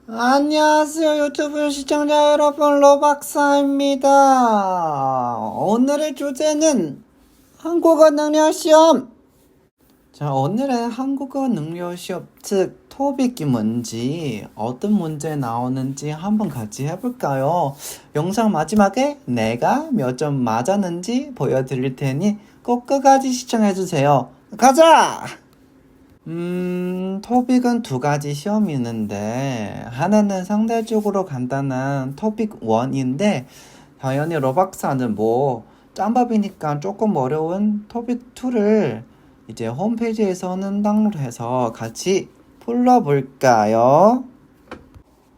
안녕하세요 유튜브 시청자 여러분, 로박사입니다. 오늘의 주제는 한국어 능력 시험. 자, 오늘의 한국어 능력 시험, 즉 토픽이 뭔지, 어떤 문제 나오는지 한번 같이 해볼까요? 영상 마지막에 내가 몇 점 맞았는지 보여드릴 테니 꼭 끝까지 시청해주세요. 가자! 토픽은 두 가지 시험이 있는데, 하나는 상대적으로 간단한 토픽 1인데, 당연히 로박사는 짬밥이니까 조금 어려운 토픽 2를 이제 홈페이지에서는 다운로드해서 같이 풀어볼까요?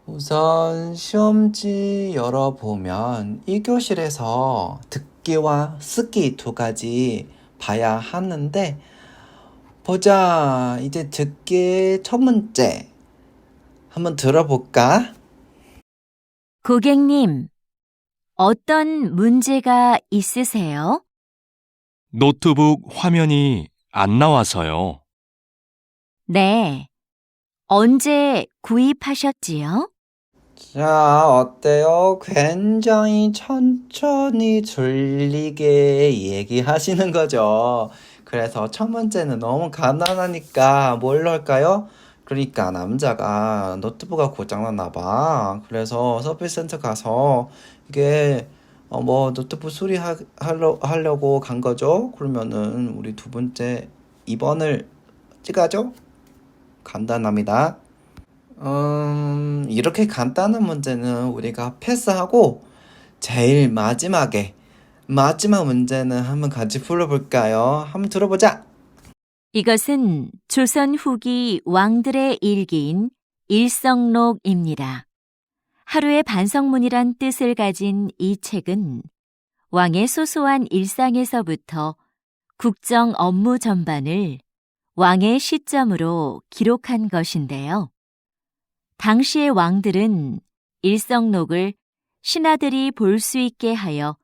우선 시험지 열어보면 1교실에서 듣기와 쓰기 두 가지 봐야 하는데, 보자. 이제 듣기 첫 문제 한번 들어볼까? 고객님, 어떤 문제가 있으세요? 노트북 화면이 안 나와서요. 네. 언제 구입하셨지요? 자, 어때요? 굉장히 천천히 들리게 얘기하시는 거죠. 그래서 첫 문제는 너무 간단하니까 뭘 넣을까요? 그러니까 남자가 노트북가 고장났나 봐. 그래서 서비스 센터 가서 이게 노트북 수리하려고 간 거죠. 그러면은 우리 두 번째 2번을 찍어줘. 간단합니다. 이렇게 간단한 문제는 우리가 패스하고 제일 마지막 문제는 한번 같이 풀어볼까요? 한번 들어보자. 이것은 조선 후기 왕들의 일기인 일성록입니다. 하루의 반성문이란 뜻을 가진 이 책은 왕의 소소한 일상에서부터 국정 업무 전반을 왕의 시점으로 기록한 것인데요. 당시의 왕들은 일성록을 신하들이 볼 수 있게 하여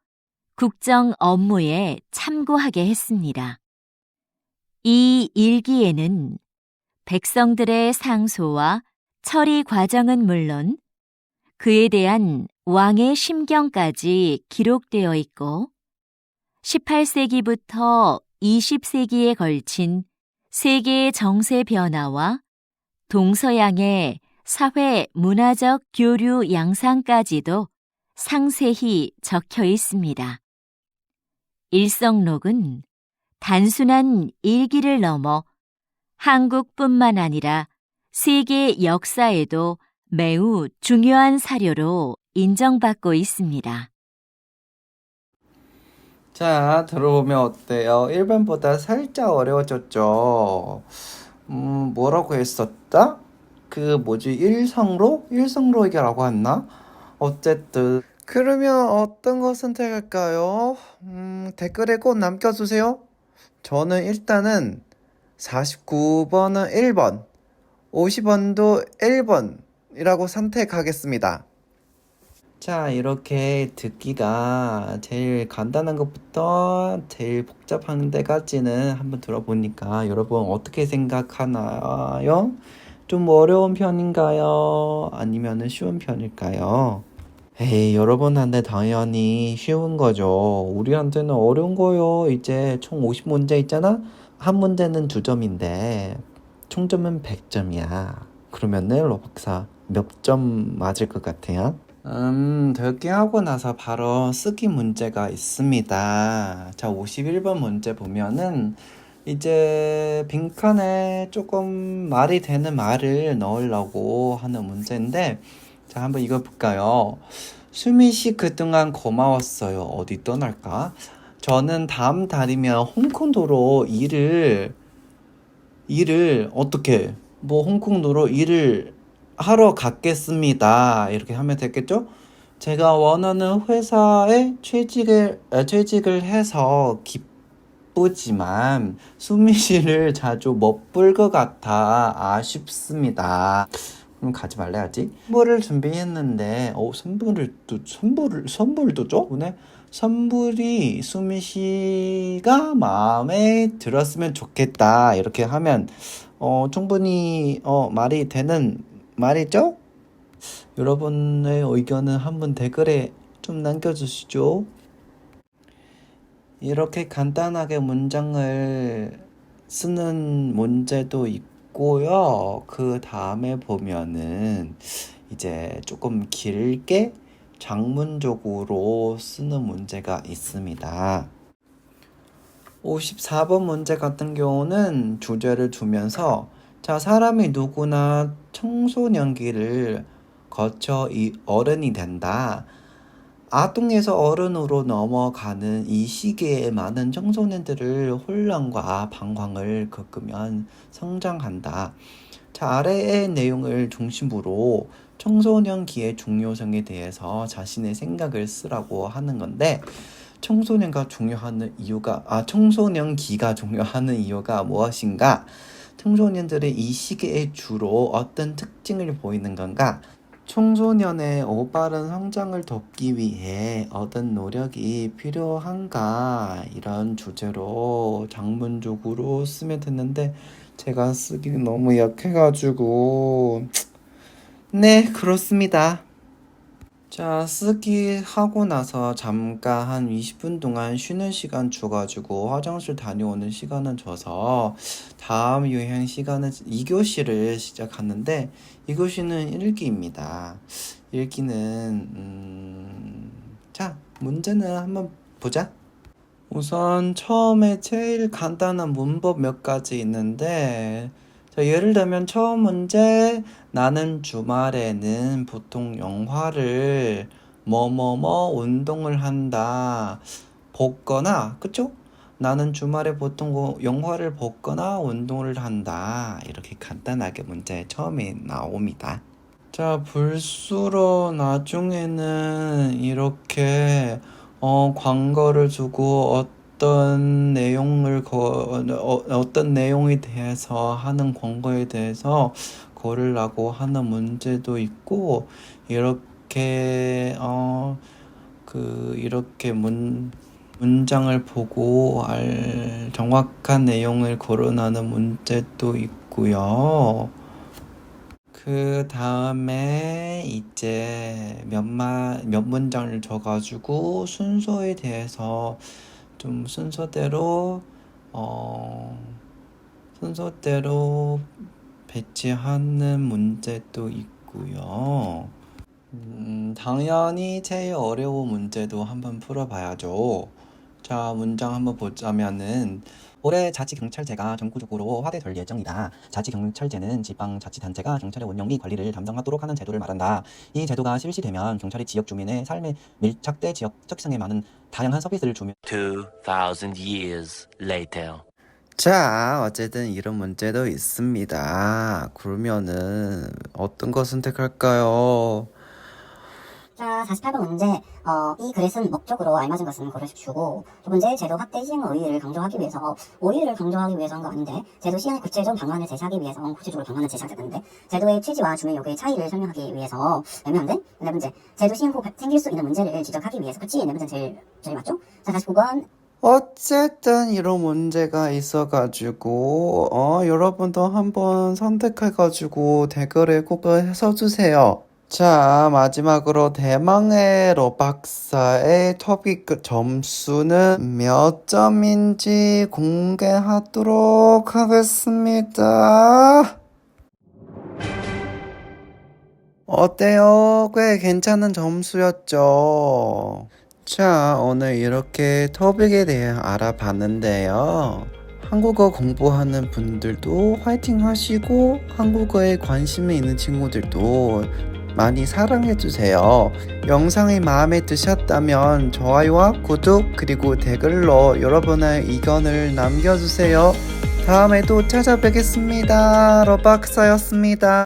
국정 업무에 참고하게 했습니다. 이 일기에는 백성들의 상소와 처리 과정은 물론 그에 대한 왕의 심경까지 기록되어 있고 18세기부터 20세기에 걸친 세계의 정세 변화와 동서양의 사회 문화적 교류 양상까지도 상세히 적혀 있습니다. 일성록은 단순한 일기를 넘어 한국뿐만 아니라 세계 역사에도 매우 중요한 사료로 인정받고 있습니다. 자, 들어보면 어때요? 1번보다 살짝 어려워졌죠. 뭐라고 했었다? 일성록이라고 했나? 어쨌든 그러면 어떤 거 선택할까요? 댓글에 꼭 남겨주세요. 저는 일단은 49번은 1번, 50번도 1번이라고 선택하겠습니다. 자, 이렇게 듣기가 제일 간단한 것부터 제일 복잡한 데까지는 한번 들어보니까 여러분 어떻게 생각하나요? 좀 어려운 편인가요? 아니면 쉬운 편일까요? 에이, 여러분한테 당연히 쉬운 거죠. 우리한테는 어려운 거요. 이제 총 50문제 있잖아? 한 문제는 2점인데 총점은 100점이야. 그러면은 로박사 몇 점 맞을 것 같아요? 듣기 하고 나서 바로 쓰기 문제가 있습니다. 자, 51번 문제 보면은 이제 빈칸에 조금 말이 되는 말을 넣으려고 하는 문제인데, 자, 한번 이거 볼까요? 수미 씨 그동안 고마웠어요. 어디 떠날까? 저는 다음 달이면 홍콩도로 어떻게 홍콩도로 일을 하러 갔겠습니다. 이렇게 하면 되겠죠? 제가 원하는 회사에 취직을 해서 기쁘지만 수미 씨를 자주 못 볼 것 같아 아쉽습니다. 그럼 가지 말래야지. 선물을 준비했는데, 선물도 줘? 오늘 선물이 수미 씨가 마음에 들었으면 좋겠다. 이렇게 하면 충분히 말이 되는 말이죠? 여러분의 의견은 한번 댓글에 좀 남겨주시죠. 이렇게 간단하게 문장을 쓰는 문제도 있고요. 그 다음에 보면은 이제 조금 길게 장문적으로 쓰는 문제가 있습니다. 54번 문제 같은 경우는 주제를 두면서 자, 사람이 누구나 청소년기를 거쳐 어른이 된다. 아동에서 어른으로 넘어가는 이 시기에 많은 청소년들을 혼란과 방황을 겪으면 성장한다. 자, 아래의 내용을 중심으로 청소년기의 중요성에 대해서 자신의 생각을 쓰라고 하는 건데 청소년기가 중요한 이유가 무엇인가? 청소년들의 이 시기에 주로 어떤 특징을 보이는 건가? 청소년의 올바른 성장을 돕기 위해 어떤 노력이 필요한가? 이런 주제로 장문적으로 쓰면 됐는데 제가 쓰기 너무 약해가지고 네, 그렇습니다. 자, 쓰기 하고 나서 잠깐 한 20분 동안 쉬는 시간 줘가지고 화장실 다녀오는 시간은 줘서 다음 유형 시간은 2교시를 시작하는데 2교시는 일기입니다. 일기는 자, 문제는 한번 보자. 우선 처음에 제일 간단한 문법 몇 가지 있는데 자, 예를 들면 처음 문제 나는 주말에는 보통 영화를 운동을 한다 보거나 그쵸? 나는 주말에 보통 영화를 보거나 운동을 한다 이렇게 간단하게 문제 처음에 나옵니다. 자, 볼수록 나중에는 이렇게 광고를 주고 어떤 내용에 대해서 하는 광고에 대해서 고르라고 하는 문제도 있고 이렇게 문장을 보고 정확한 내용을 거론하는 문제도 있고요. 그 다음에 이제 몇 문장을 줘가지고 순서에 대해서 좀 순서대로 배치하는 문제도 있고요. 당연히 제일 어려운 문제도 한번 풀어봐야죠. 자, 문장 한번 보자면은 올해 자치경찰제가 전국적으로 확대될 예정이다. 자치경찰제는 지방자치단체가 경찰의 운영 및 관리를 담당하도록 하는 제도를 말한다. 이 제도가 실시되면 경찰이 지역 주민의 삶에 밀착돼 지역 특성에 맞는 다양한 서비스를 주며 2,000 years later. 자, 어쨌든 이런 문제도 있습니다. 그러면은 어떤 거 선택할까요? 자, 48번 문제. 이 글에 쓴 목적으로 알맞은 것은 고르십시오. 두 번째, 제도 확대 시행 의의를 강조하기 위해서 한 거 아닌데, 제도 시행 구체적 방안을 제시하기 위해서 구체적으로 방안을 제시하자는데, 제도의 취지와 주민 요구의 차이를 설명하기 위해서 애매한데, 네 번째, 제도 시행 후 생길 수 있는 문제를 지적하기 위해서. 그치? 네 번째 제일 맞죠? 자, 49번. 어쨌든 이런 문제가 있어가지고 여러분도 한번 선택해가지고 댓글에 꼭 써주세요. 자, 마지막으로 대망의 러박사의 토픽 점수는 몇 점인지 공개하도록 하겠습니다. 어때요? 꽤 괜찮은 점수였죠? 자, 오늘 이렇게 토픽에 대해 알아봤는데요. 한국어 공부하는 분들도 화이팅 하시고 한국어에 관심이 있는 친구들도 많이 사랑해주세요. 영상이 마음에 드셨다면 좋아요와 구독 그리고 댓글로 여러분의 의견을 남겨주세요. 다음에 또 찾아뵙겠습니다. 러박사였습니다.